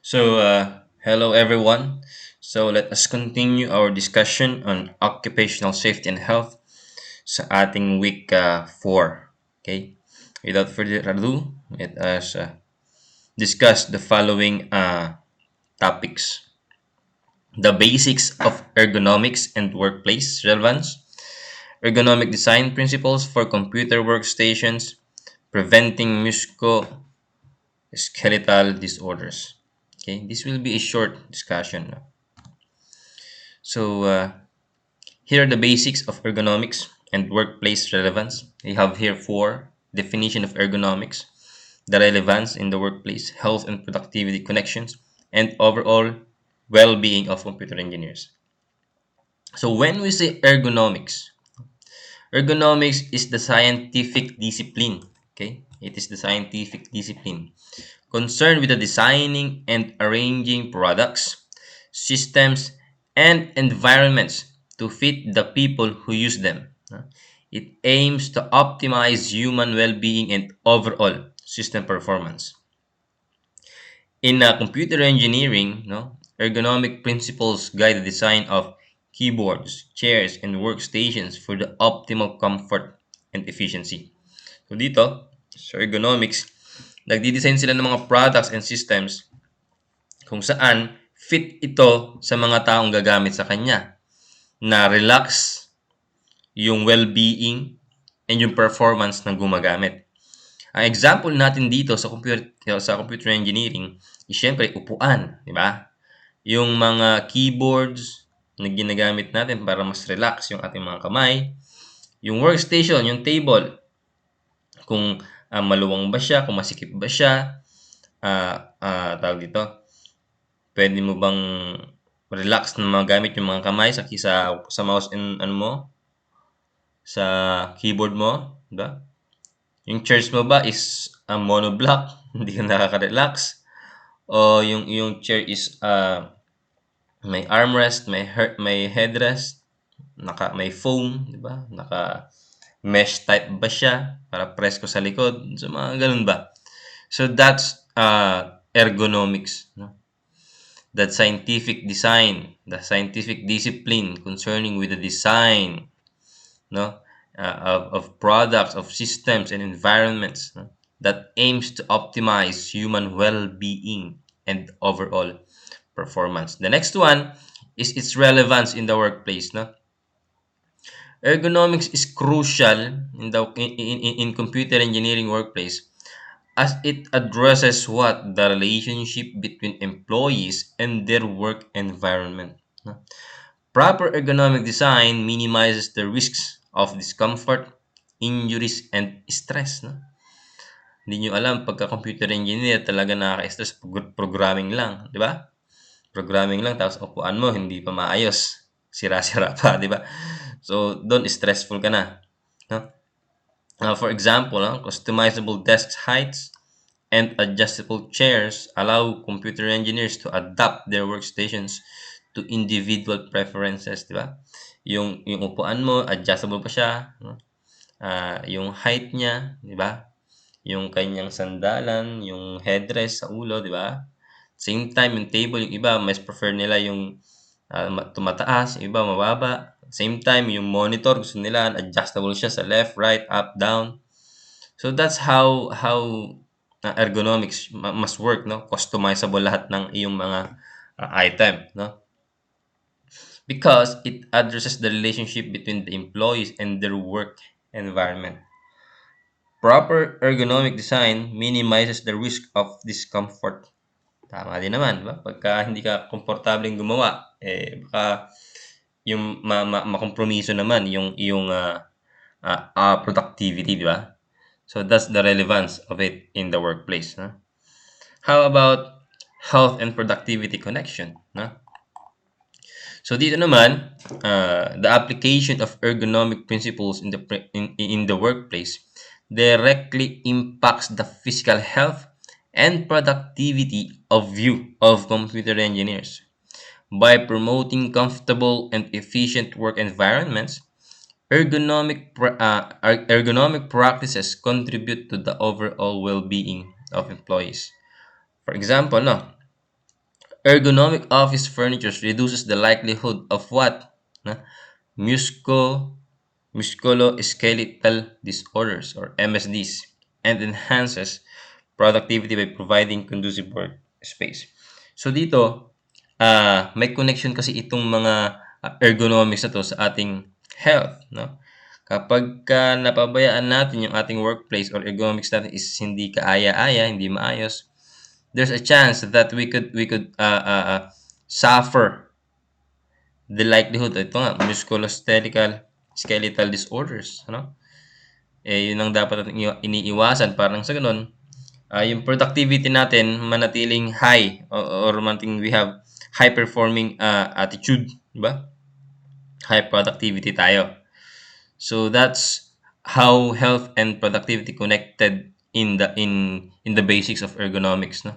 Hello everyone. So, let us continue our discussion on occupational safety and health sa ating week 4. Okay? Without further ado, let us discuss the following topics. The basics of ergonomics and workplace relevance, ergonomic design principles for computer workstations, preventing musculoskeletal disorders. Okay, this will be a short discussion. So, here are the basics of ergonomics and workplace relevance. We have here four definition of ergonomics, the relevance in the workplace, health and productivity connections, and overall well-being of computer engineers. So when we say ergonomics, ergonomics is the scientific discipline. Okay, it is the scientific discipline concerned with the designing and arranging products, systems, and environments to fit the people who use them. It aims to optimize human well-being and overall system performance. In computer engineering, ergonomic principles guide the design of keyboards, chairs, and workstations for the optimal comfort and efficiency. So dito, sa ergonomics, nagdi-design sila ng mga products and systems kung saan fit ito sa mga taong gagamit sa kanya, na relax yung well-being and yung performance ng gumagamit. Ang example natin dito sa computer engineering is syempre upuan, di ba? Yung mga keyboards na ginagamit natin para mas relax yung ating mga kamay, yung workstation, yung table, kung maluwang ba siya, kung masikip ba siya, tawag dito, pwede mo bang relax na magamit yung mga kamay sa mouse and ano mo, sa keyboard mo, diba? Yung chairs mo ba is monoblock, hindi ka nakaka-relax, o yung chair is may armrest, may headrest, may foam, diba? Naka mesh type ba siya para press ko sa likod, so mga ganun ba. So that's ergonomics, no? That scientific design, the scientific discipline concerning with the design, no, of products, of systems and environments, no, that aims to optimize human well-being and overall performance. The next one is its relevance in the workplace. No, ergonomics is crucial in computer engineering workplace as it addresses what the relationship between employees and their work environment. No? Proper ergonomic design minimizes the risks of discomfort, injuries, and stress. No? Hindi nyo alam, pagka computer engineer, talaga nakaka-stress, programming lang, di ba? Programming lang, tapos upuan mo, hindi pa maayos. Sira-sira pa, di ba? So, doon, stressful ka na. No? For example, customizable desk heights and adjustable chairs allow computer engineers to adapt their workstations to individual preferences, di ba? Yung upuan mo, adjustable pa siya, no? Yung height niya, di ba? Yung kanyang sandalan, yung headrest sa ulo, di ba? Same time, yung table, yung iba, mas prefer nila yung tumataas, yung iba mababa. Same time, yung monitor, gusto nila, adjustable siya sa left, right, up, down. So that's how ergonomics must work, no? Customizable lahat ng iyong mga item, no? Because it addresses the relationship between the employees and their work environment. Proper ergonomic design minimizes the risk of discomfort. Tama din naman, ba? Pagka hindi ka komportableng gumawa, baka yung makompromiso naman yung productivity, di ba? So that's the relevance of it in the workplace. No? How about health and productivity connection? No? So dito naman, the application of ergonomic principles in the workplace directly impacts the physical health and productivity of computer engineers. By promoting comfortable and efficient work environments, ergonomic practices contribute to the overall well-being of employees. For example, no, Ergonomic office furniture reduces the likelihood of what? Na? Musco, musculoskeletal disorders or MSDs and enhances productivity by providing conducive workspace. So dito, may connection kasi itong mga ergonomics na to sa ating health, no? Kapag napabayaan natin yung ating workplace or ergonomics natin is hindi kaaya-aya, hindi maayos, there's a chance that we could suffer the likelihood ito nga musculoskeletal skeletal disorders, ano? Yun ang dapat nating iniiwasan parang sa gano'n, yung productivity natin manatiling high or manatiling we have high performing attitude, 'di ba? High productivity tayo. So that's how health and productivity connected in the basics of ergonomics, no?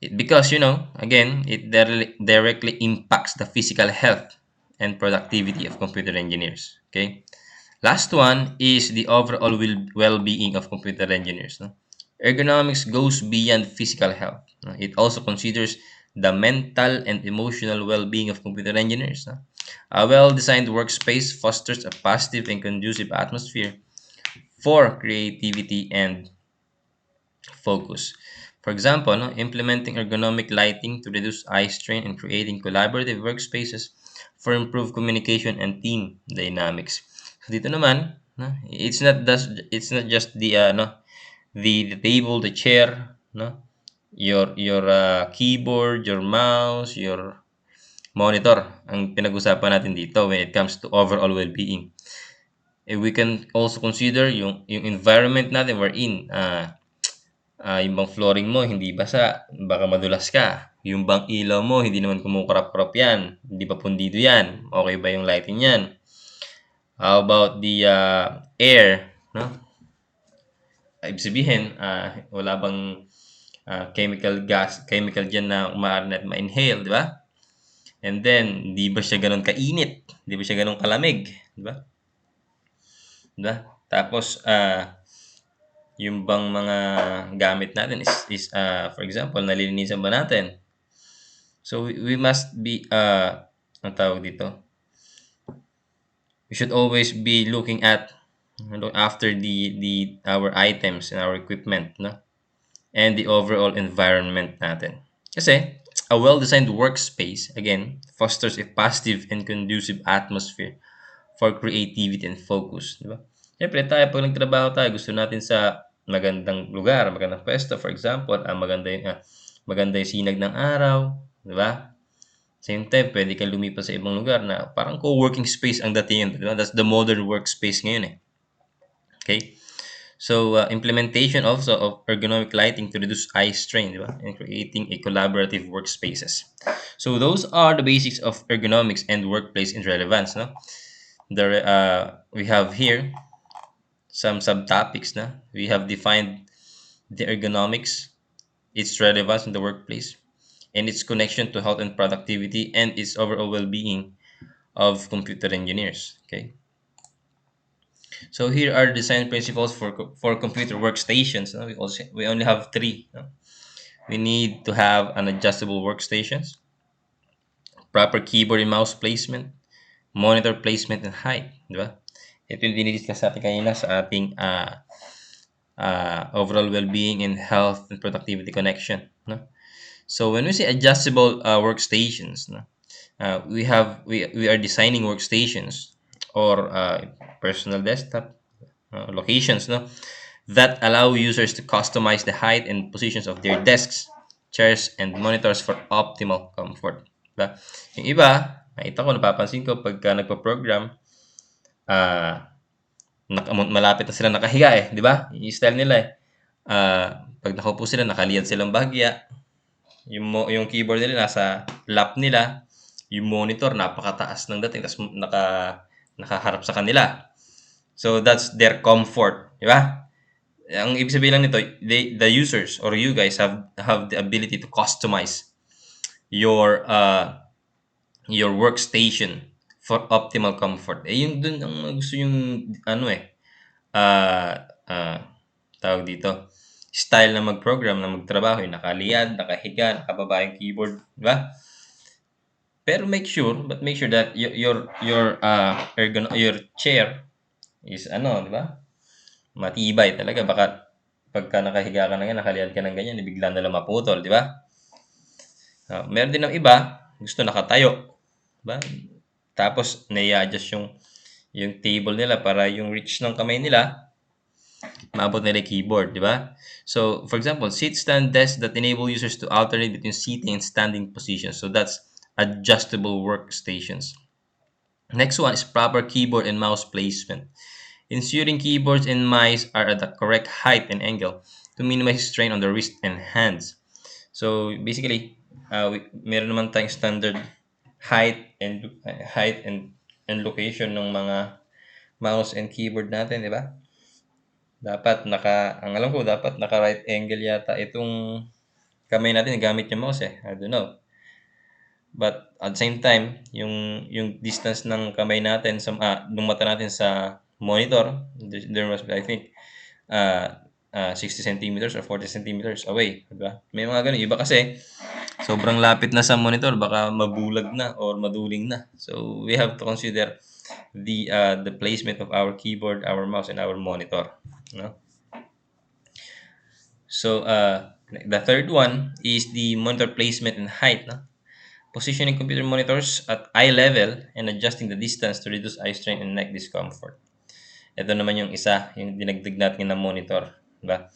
Because again, it directly impacts the physical health and productivity of computer engineers. Okay. Last one is the overall well-being of computer engineers. No? Ergonomics goes beyond physical health. No? It also considers the mental and emotional well-being of computer engineers. No? A well-designed workspace fosters a positive and conducive atmosphere for creativity and focus. For example, no, implementing ergonomic lighting to reduce eye strain and creating collaborative workspaces for improved communication and team dynamics. So dito naman, no, it's not just the table, the chair, no, your keyboard, your mouse, your monitor ang pinag-usapan natin dito when it comes to overall well-being. We can also consider yung environment natin we're in. Yung bang flooring mo hindi basa, baka madulas ka. Yung bang ilaw mo hindi naman kumukurap-kurap yan, hindi pa pundido yan, okay ba yung lighting yan? How about the air, no? Ibig sabihin, wala bang chemical dyan na maaari natin ma-inhale, di ba? And then, di ba siya ganun kainit? Di ba siya ganun kalamig? Di ba? Di ba? Tapos, yung bang mga gamit natin is for example, nalilinisan ba natin? So we must be ang tawag dito, we should always be looking at look after the our items and our equipment, no? And the overall environment natin. Kasi a well-designed workspace again fosters a positive and conducive atmosphere for creativity and focus, di ba? Siyempre tayo pag nagtrabaho tayo gusto natin sa magandang lugar, magandang pwesto, for example, maganda yung sinag ng araw, di ba? Same time, pwede kang lumipat sa ibang lugar na parang co-working space ang datingan, di ba? That's the modern workspace ngayon eh. Okay? So, implementation also of ergonomic lighting to reduce eye strain, di ba? And creating a collaborative workspaces. So, those are the basics of ergonomics and workplace relevance, no? We have here some subtopics na. We have defined the ergonomics, its relevance in the workplace, and its connection to health and productivity, and its overall well-being of computer engineers. Okay. So here are design principles for computer workstations. No? We only have three. No? We need to have an adjustable workstations, proper keyboard and mouse placement, monitor placement and height, di ba? Ito yung dinidiscuss natin kanina sa ating overall well-being and health and productivity connection, no? So when we say adjustable workstations, no, we are designing workstations or personal desktop locations, no, that allow users to customize the height and positions of their desks, chairs, and monitors for optimal comfort. Diba? Yung iba, nakita ko, napapansin ko pagka nagpa-program, malapit na sila nakahiga eh, di ba? Yung style nila eh. Pag nakaupo sila, nakaliyad silang bahagya. Yung keyboard nila nasa lap nila. Yung monitor, napakataas ng dating, tapos nakaharap sa kanila. So, that's their comfort. Di ba? Ang ibig sabihin lang nito, the users or you guys have the ability to customize your workstation for optimal comfort. Yun dun ang gusto yung ano eh, tawag dito. style na mag-program, na magtrabaho, yung nakaliyad, nakahiga, nakababa yung keyboard, di ba? Pero make sure that your chair is ano, di ba? Matibay talaga. Baka pagka nakahiga ka na yan, nakaliyad ka ng ganyan, bigla na lang maputol, di ba? Meron din ng iba, gusto nakatayo, di ba? Tapos nai-adjust yung table nila para yung reach ng kamay nila maabot nila yung keyboard, di ba? So, for example, sit-stand desks that enable users to alternate between sitting and standing positions. So that's adjustable workstations. Next one is proper keyboard and mouse placement. Ensuring keyboards and mice are at the correct height and angle to minimize strain on the wrist and hands. So basically, meron naman tayong standard height and location ng mga mouse and keyboard natin, di ba? Ang alam ko dapat naka right angle yata itong kamay natin gamit yung mouse eh. I don't know. But at the same time, yung distance ng kamay natin ng mata natin sa monitor, there must be, I think, 60 centimeters or 40 centimeters away, di ba? May mga ganun. Iba kasi, sobrang lapit na sa monitor, baka mabulag na or maduling na. So, we have to consider the placement of our keyboard, our mouse, and our monitor. No? So, the third one is the monitor placement and height. No? Positioning computer monitors at eye level and adjusting the distance to reduce eye strain and neck discomfort. Ito naman yung isa, yung dinagdag natin na monitor. Diba?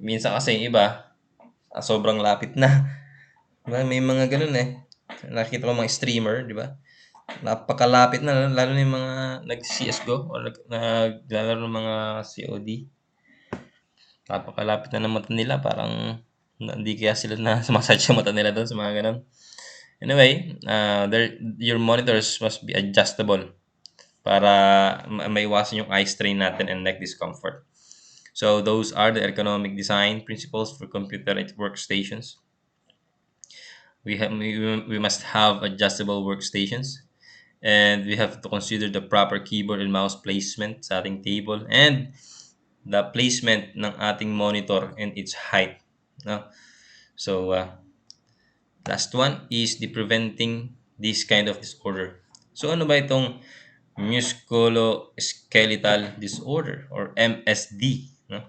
Minsan kasi yung iba, sobrang lapit na. Diba? May mga ganun eh. Nakikita ko mga streamer, di ba? Napakalapit na, lalo na yung mga nag-CSGO o naglalaro ng mga COD. Napakalapit na ng mata nila, parang hindi kaya sila na sumasad yung mata nila doon sa mga ganun. Anyway, your monitors must be adjustable para maiwasan yung eye strain natin and neck discomfort. So those are the ergonomic design principles for computer workstations. We must have adjustable workstations, and we have to consider the proper keyboard and mouse placement sa ating table and the placement ng ating monitor and its height. No? So last one is the preventing this kind of disorder. So ano ba itong musculoskeletal disorder or MSD? No?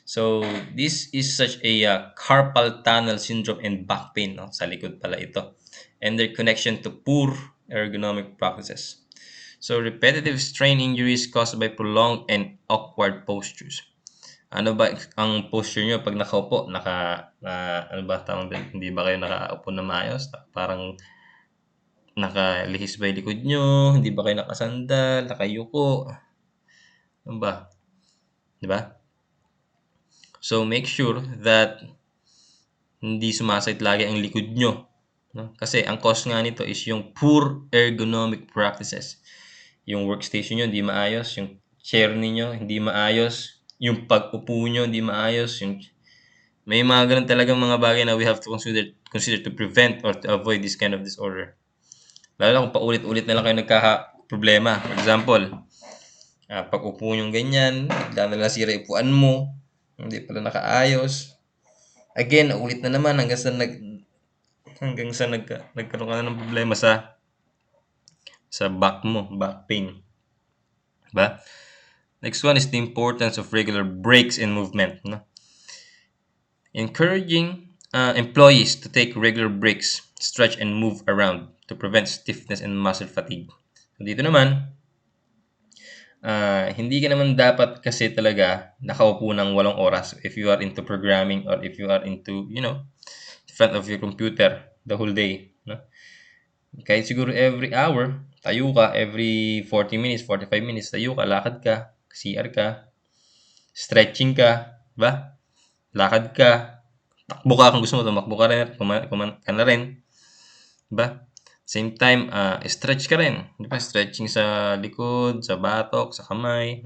So this is such a carpal tunnel syndrome and back pain. No? Sa likod pala ito. And their connection to poor ergonomic practices. So repetitive strain injuries caused by prolonged and awkward postures. Ano ba ang posture nyo pag nakaupo? Ano ba tawag din? Hindi ba kayo nakaupo na maayos? Parang nakalihis ba yung likod nyo? Hindi ba kayo nakasandal? Nakayuko? Ano ba? Di ba? So make sure that hindi sumasakit lagi ang likod nyo. No? Kasi ang cause nga nito is yung poor ergonomic practices. Yung workstation nyo hindi maayos, yung chair ninyo hindi maayos, yung pag-upo nyo hindi maayos, may mga ganun talagang mga bagay na we have to consider to prevent or to avoid this kind of disorder. Lalo na kung paulit-ulit na lang kayo nagkaka-problema. For example, pag-upo nyo ganyan, bigla na lang sira upuan mo, hindi pala nakaayos. Again, ulit na naman hanggang sa nagkaroon ka na ng problema sa back mo, back pain. Diba? Next one is the importance of regular breaks in movement. No? Encouraging employees to take regular breaks, stretch and move around to prevent stiffness and muscle fatigue. So dito naman, hindi ka naman dapat kasi talaga nakaupo ng 8 oras if you are into programming or if you are into, in front of your computer the whole day. No? Kahit siguro every hour, tayo ka, every 40 minutes, 45 minutes, tayo ka, lakad ka, CR ka, stretching ka, ba? Lakad ka, takbo ka kung gusto mo, tumakbo ka rin, kuman ka na rin, ba? Same time, stretch ka rin, di ba? Stretching sa likod, sa batok, sa kamay,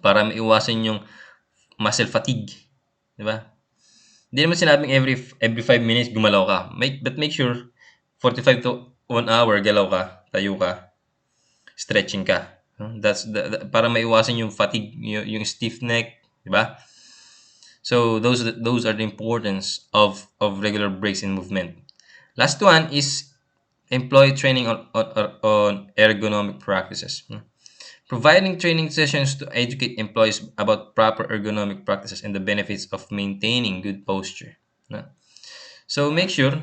para maiwasan yung muscle fatigue, di ba? Hindi naman sinabing every 5 minutes gumalaw ka. But make sure 45 to 1 hour galaw ka, tayo ka, stretching ka. That's para maiwasan yung fatigue, yung stiff neck, di ba? So those are the importance of regular breaks in movement. Last one is employee training on ergonomic practices. Providing training sessions to educate employees about proper ergonomic practices and the benefits of maintaining good posture. No? So make sure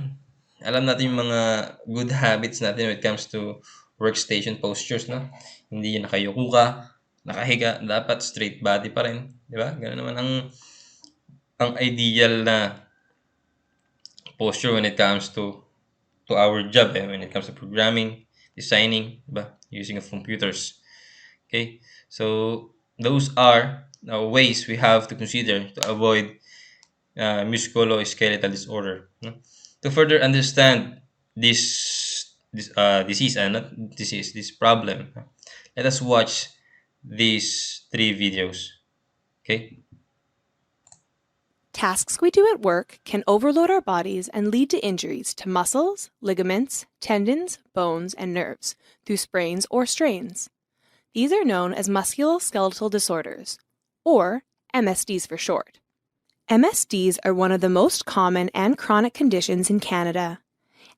alam natin yung mga good habits natin when it comes to workstation postures, no? Hindi yung nakayuko ka, nakahiga, dapat straight body pa rin, di ba? Ganun naman ang ideal na posture when it comes to our job, when it comes to programming, designing, di ba? Using of computers. Okay? So those are ways we have to consider to avoid musculoskeletal disorder. No? To further understand this disease and not disease, this problem, let us watch these three videos. Okay. Tasks we do at work can overload our bodies and lead to injuries to muscles, ligaments, tendons, bones, and nerves through sprains or strains. These are known as musculoskeletal disorders, or MSDs for short. MSDs are one of the most common and chronic conditions in Canada,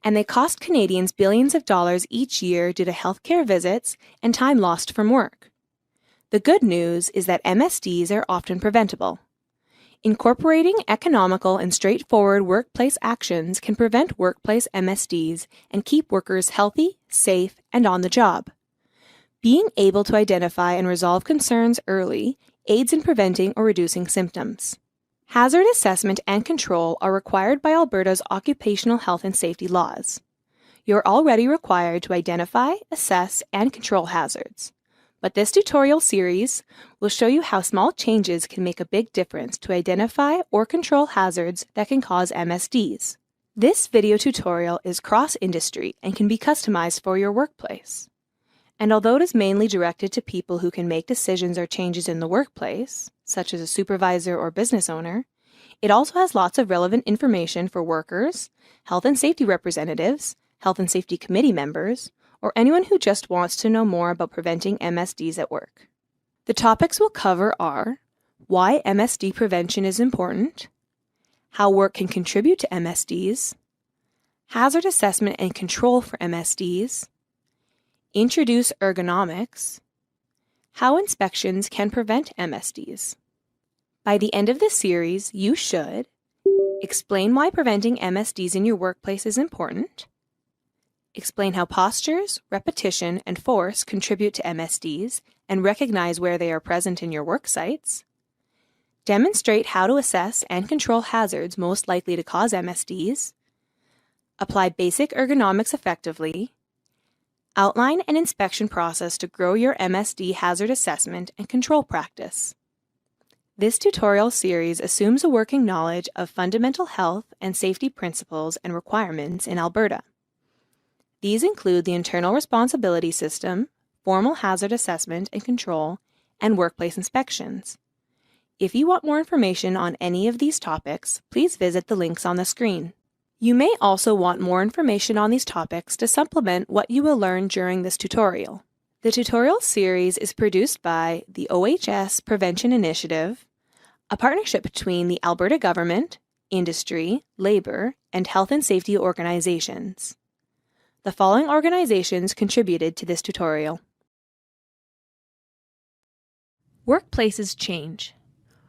and they cost Canadians billions of dollars each year due to healthcare visits and time lost from work. The good news is that MSDs are often preventable. Incorporating economical and straightforward workplace actions can prevent workplace MSDs and keep workers healthy, safe, and on the job. Being able to identify and resolve concerns early aids in preventing or reducing symptoms. Hazard assessment and control are required by Alberta's occupational health and safety laws. You're already required to identify, assess, and control hazards. But this tutorial series will show you how small changes can make a big difference to identify or control hazards that can cause MSDs. This video tutorial is cross-industry and can be customized for your workplace. And although it is mainly directed to people who can make decisions or changes in the workplace, such as a supervisor or business owner, it also has lots of relevant information for workers, health and safety representatives, health and safety committee members, or anyone who just wants to know more about preventing MSDs at work. The topics we'll cover are why MSD prevention is important, how work can contribute to MSDs, hazard assessment and control for MSDs, introduce ergonomics, how inspections can prevent MSDs. By the end of this series, you should explain why preventing MSDs in your workplace is important, explain how postures, repetition, and force contribute to MSDs and recognize where they are present in your work sites, demonstrate how to assess and control hazards most likely to cause MSDs, apply basic ergonomics effectively, outline an inspection process to grow your MSD hazard assessment and control practice. This tutorial series assumes a working knowledge of fundamental health and safety principles and requirements in Alberta. These include the Internal Responsibility System, formal hazard assessment and control, and workplace inspections. If you want more information on any of these topics, please visit the links on the screen. You may also want more information on these topics to supplement what you will learn during this tutorial. The tutorial series is produced by the OHS Prevention Initiative, a partnership between the Alberta Government, industry, labor, and health and safety organizations. The following organizations contributed to this tutorial. Workplaces change.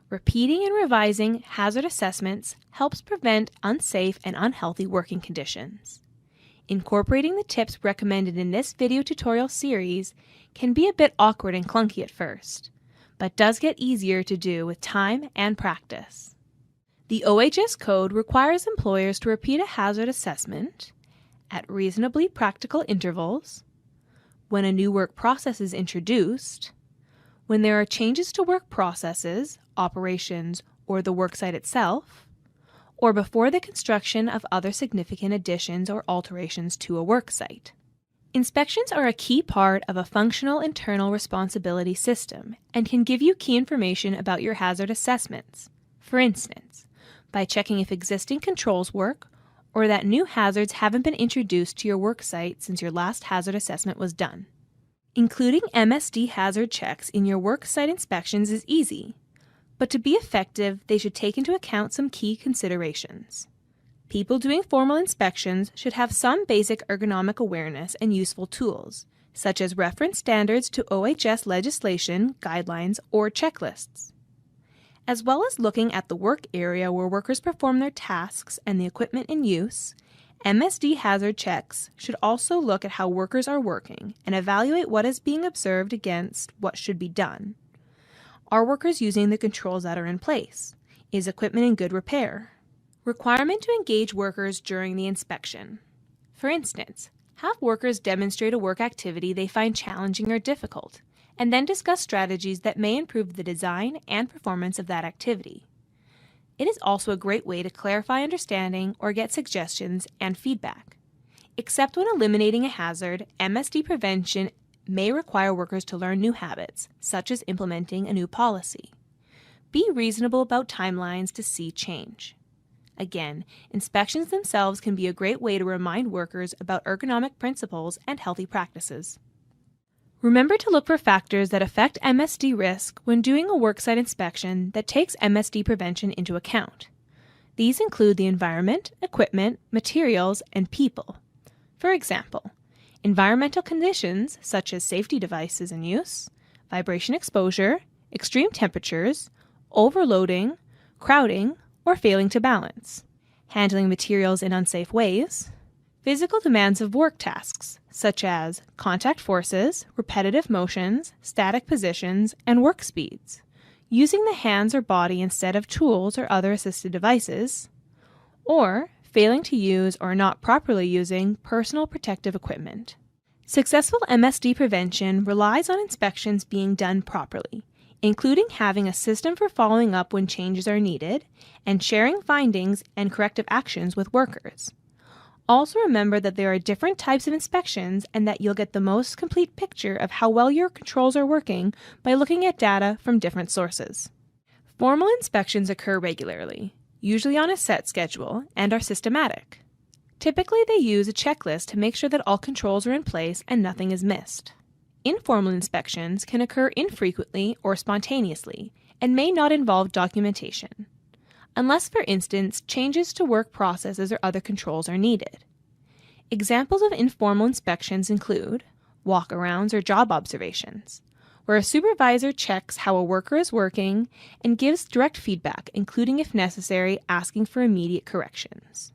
Repeating and revising hazard assessments helps prevent unsafe and unhealthy working conditions. Incorporating the tips recommended in this video tutorial series can be a bit awkward and clunky at first, but does get easier to do with time and practice. The OHS code requires employers to repeat a hazard assessment at reasonably practical intervals, when a new work process is introduced, when there are changes to work processes, operations, or the worksite itself, or before the construction of other significant additions or alterations to a worksite. Inspections are a key part of a functional internal responsibility system and can give you key information about your hazard assessments. For instance, by checking if existing controls work or that new hazards haven't been introduced to your worksite since your last hazard assessment was done. Including MSD hazard checks in your worksite inspections is easy, but to be effective, they should take into account some key considerations. People doing formal inspections should have some basic ergonomic awareness and useful tools, such as reference standards to OHS legislation, guidelines, or checklists. As well as looking at the work area where workers perform their tasks and the equipment in use, MSD hazard checks should also look at how workers are working and evaluate what is being observed against what should be done. Are workers using the controls that are in place? Is equipment in good repair? Requirement to engage workers during the inspection. For instance, have workers demonstrate a work activity they find challenging or difficult, and then discuss strategies that may improve the design and performance of that activity. It is also a great way to clarify understanding or get suggestions and feedback. Except when eliminating a hazard, MSD prevention may require workers to learn new habits, such as implementing a new policy. Be reasonable about timelines to see change. Again, inspections themselves can be a great way to remind workers about ergonomic principles and healthy practices. Remember to look for factors that affect MSD risk when doing a worksite inspection that takes MSD prevention into account. These include the environment, equipment, materials, and people. For example, environmental conditions such as safety devices in use, vibration exposure, extreme temperatures, overloading, crowding, or failing to balance, handling materials in unsafe ways, physical demands of work tasks, such as contact forces, repetitive motions, static positions, and work speeds, using the hands or body instead of tools or other assisted devices, or failing to use or not properly using personal protective equipment. Successful MSD prevention relies on inspections being done properly, including having a system for following up when changes are needed and sharing findings and corrective actions with workers. Also remember that there are different types of inspections and that you'll get the most complete picture of how well your controls are working by looking at data from different sources. Formal inspections occur regularly, usually on a set schedule, and are systematic. Typically, they use a checklist to make sure that all controls are in place and nothing is missed. Informal inspections can occur infrequently or spontaneously and may not involve documentation, unless, for instance, changes to work processes or other controls are needed. Examples of informal inspections include walkarounds or job observations, where a supervisor checks how a worker is working and gives direct feedback, including, if necessary, asking for immediate corrections.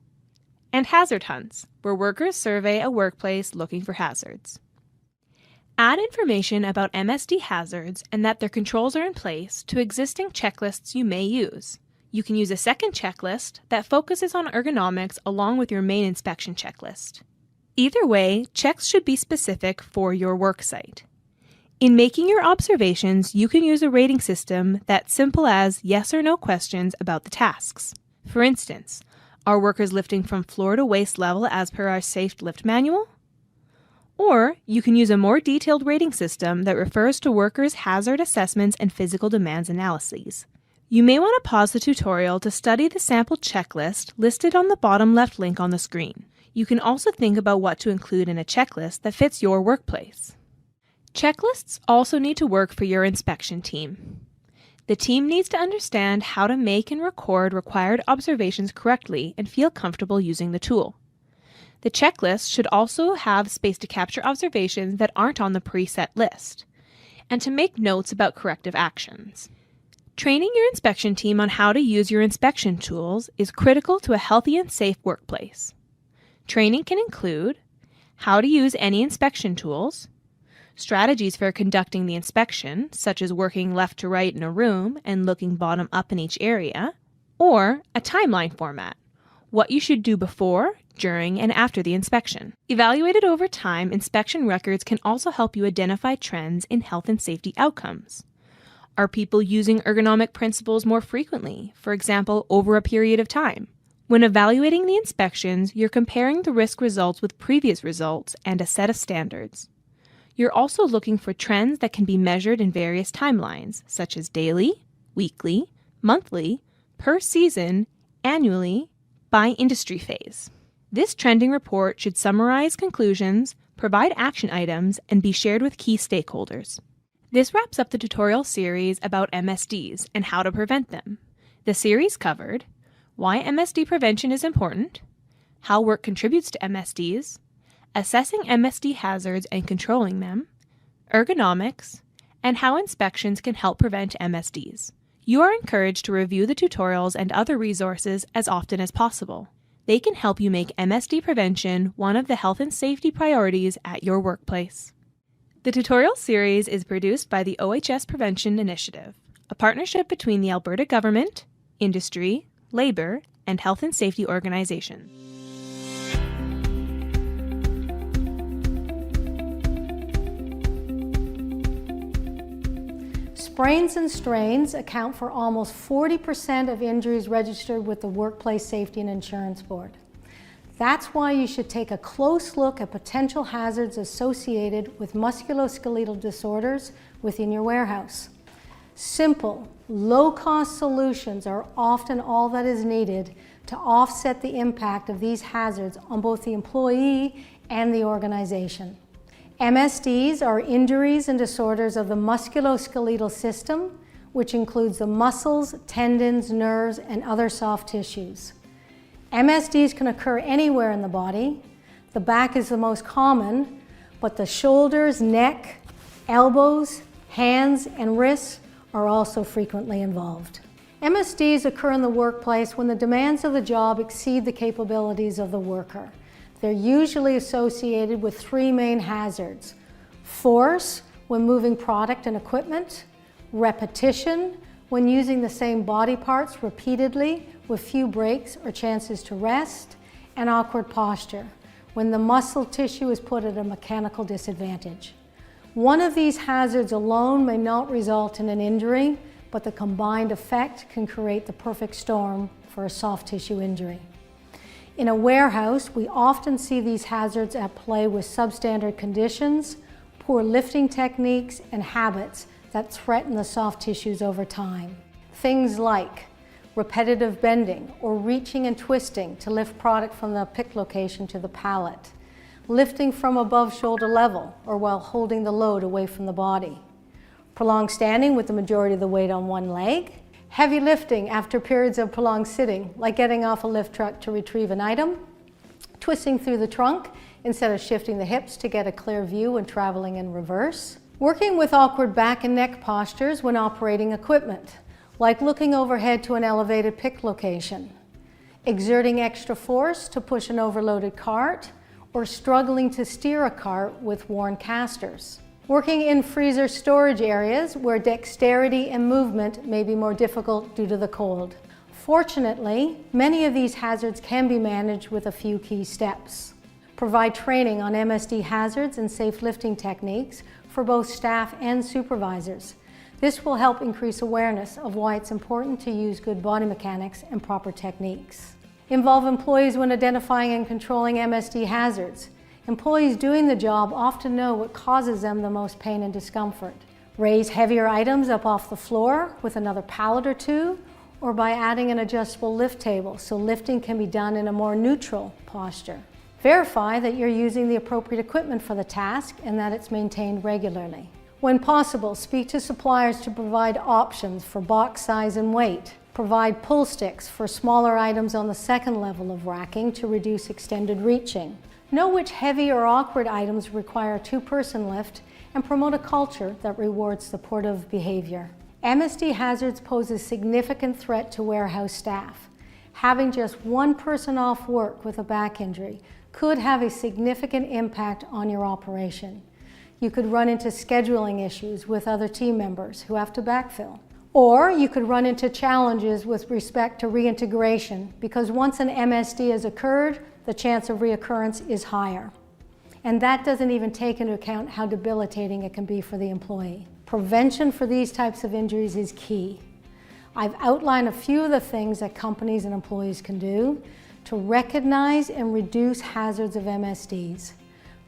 And hazard hunts, where workers survey a workplace looking for hazards. Add information about MSD hazards and that their controls are in place to existing checklists you may use. You can use a second checklist that focuses on ergonomics along with your main inspection checklist. Either way, checks should be specific for your worksite. In making your observations, you can use a rating system that's simple as yes or no questions about the tasks. For instance, are workers lifting from floor to waist level as per our safe lift manual? Or you can use a more detailed rating system that refers to workers' hazard assessments and physical demands analyses. You may want to pause the tutorial to study the sample checklist listed on the bottom left link on the screen. You can also think about what to include in a checklist that fits your workplace. Checklists also need to work for your inspection team. The team needs to understand how to make and record required observations correctly and feel comfortable using the tool. The checklist should also have space to capture observations that aren't on the preset list, and to make notes about corrective actions. Training your inspection team on how to use your inspection tools is critical to a healthy and safe workplace. Training can include how to use any inspection tools, strategies for conducting the inspection, such as working left to right in a room and looking bottom up in each area, or a timeline format, what you should do before, during, and after the inspection. Evaluated over time, inspection records can also help you identify trends in health and safety outcomes. Are people using ergonomic principles more frequently, for example, over a period of time? When evaluating the inspections, you're comparing the risk results with previous results and a set of standards. You're also looking for trends that can be measured in various timelines, such as daily, weekly, monthly, per season, annually, by industry phase. This trending report should summarize conclusions, provide action items, and be shared with key stakeholders. This wraps up the tutorial series about MSDs and how to prevent them. The series covered why MSD prevention is important, how work contributes to MSDs, assessing MSD hazards and controlling them, ergonomics, and how inspections can help prevent MSDs. You are encouraged to review the tutorials and other resources as often as possible. They can help you make MSD prevention one of the health and safety priorities at your workplace. The tutorial series is produced by the OHS Prevention Initiative, a partnership between the Alberta government, industry, labor, and health and safety organizations. Sprains and strains account for almost 40% of injuries registered with the Workplace Safety and Insurance Board. That's why you should take a close look at potential hazards associated with musculoskeletal disorders within your warehouse. Simple, low-cost solutions are often all that is needed to offset the impact of these hazards on both the employee and the organization. MSDs are injuries and disorders of the musculoskeletal system, which includes the muscles, tendons, nerves, and other soft tissues. MSDs can occur anywhere in the body. The back is the most common, but the shoulders, neck, elbows, hands, and wrists are also frequently involved. MSDs occur in the workplace when the demands of the job exceed the capabilities of the worker. They're usually associated with three main hazards: force, when moving product and equipment; repetition, when using the same body parts repeatedly with few breaks or chances to rest; and awkward posture, when the muscle tissue is put at a mechanical disadvantage. One of these hazards alone may not result in an injury, but the combined effect can create the perfect storm for a soft tissue injury. In a warehouse, we often see these hazards at play with substandard conditions, poor lifting techniques, and habits that threaten the soft tissues over time. Things like repetitive bending or reaching and twisting to lift product from the pick location to the pallet, lifting from above shoulder level or while holding the load away from the body, prolonged standing with the majority of the weight on one leg, heavy lifting after periods of prolonged sitting, like getting off a lift truck to retrieve an item, twisting through the trunk instead of shifting the hips to get a clear view when traveling in reverse, working with awkward back and neck postures when operating equipment, like looking overhead to an elevated pick location, exerting extra force to push an overloaded cart, or struggling to steer a cart with worn casters. Working in freezer storage areas where dexterity and movement may be more difficult due to the cold. Fortunately, many of these hazards can be managed with a few key steps. Provide training on MSD hazards and safe lifting techniques for both staff and supervisors. This will help increase awareness of why it's important to use good body mechanics and proper techniques. Involve employees when identifying and controlling MSD hazards. Employees doing the job often know what causes them the most pain and discomfort. Raise heavier items up off the floor with another pallet or two, or by adding an adjustable lift table so lifting can be done in a more neutral posture. Verify that you're using the appropriate equipment for the task and that it's maintained regularly. When possible, speak to suppliers to provide options for box size and weight. Provide pull sticks for smaller items on the second level of racking to reduce extended reaching. Know which heavy or awkward items require a two-person lift and promote a culture that rewards supportive behavior. MSD hazards pose a significant threat to warehouse staff. Having just one person off work with a back injury could have a significant impact on your operation. You could run into scheduling issues with other team members who have to backfill. Or you could run into challenges with respect to reintegration because once an MSD has occurred, the chance of reoccurrence is higher. And that doesn't even take into account how debilitating it can be for the employee. Prevention for these types of injuries is key. I've outlined a few of the things that companies and employees can do to recognize and reduce hazards of MSDs.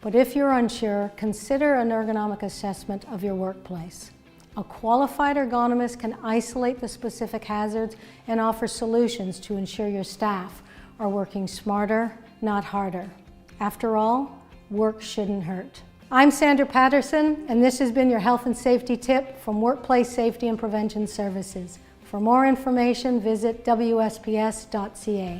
But if you're unsure, consider an ergonomic assessment of your workplace. A qualified ergonomist can isolate the specific hazards and offer solutions to ensure your staff are working smarter, not harder. After all, work shouldn't hurt. I'm Sandra Patterson, and this has been your health and safety tip from Workplace Safety and Prevention Services. For more information, visit WSPS.ca.